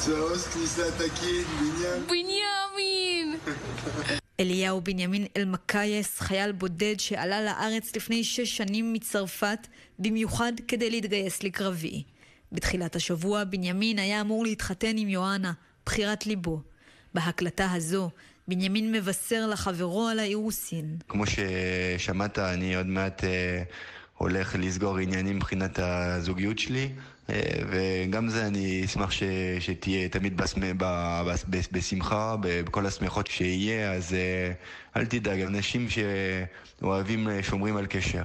צהוס כניסה תקין, בנימין! אליהו בנימין אלמקייס, חייל בודד שעלה לארץ לפני 6 שנים מצרפת, במיוחד כדי להתגייס לקרבי. בתחילת השבוע בנימין היה אמור להתחתן עם יואנה, בחירת ליבו. בהקלטה הזו, בנימין מבשר לחברו על האירוסין. כמו ששמעת, אני עוד מעט הולך לסגור עניינים מבחינת הזוגיות שלי, וגם זה אני אשמח שתהיה תמיד בשמחה, בכל השמחות שיהיה, אז אל תדאג, אנשים שאוהבים שומרים על קשר.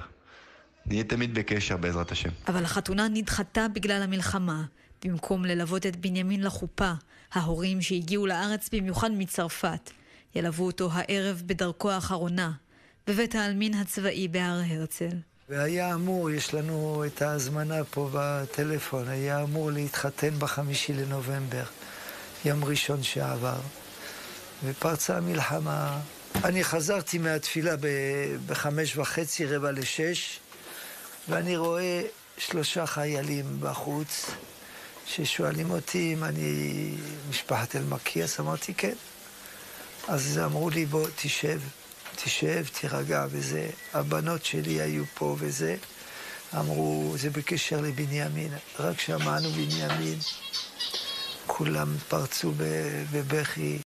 נהיה תמיד בקשר בעזרת השם. אבל החתונה נדחתה בגלל המלחמה. במקום ללוות את בנימין לחופה, ההורים שהגיעו לארץ במיוחד מצרפת, ילוו אותו הערב בדרכו האחרונה, בבית העלמין הצבאי בהר הרצל. והיה אמור, יש לנו את ההזמנה פה בטלפון, היה אמור להתחתן ב5 לנובמבר, יום ראשון שעבר, ופרצה המלחמה. אני חזרתי מהתפילה ב5:30, 5:45, ואני רואה 3 חיילים בחוץ, ששואלים אותי אם אני משפחת אלמקייס, אמרתי כן. אז אמרו לי בוא תשב, תירגע וזה. הבנות שלי היו פה וזה. אמרו זה בקשר לבנימין. רק שמענו בנימין, כולם פרצו בבכי.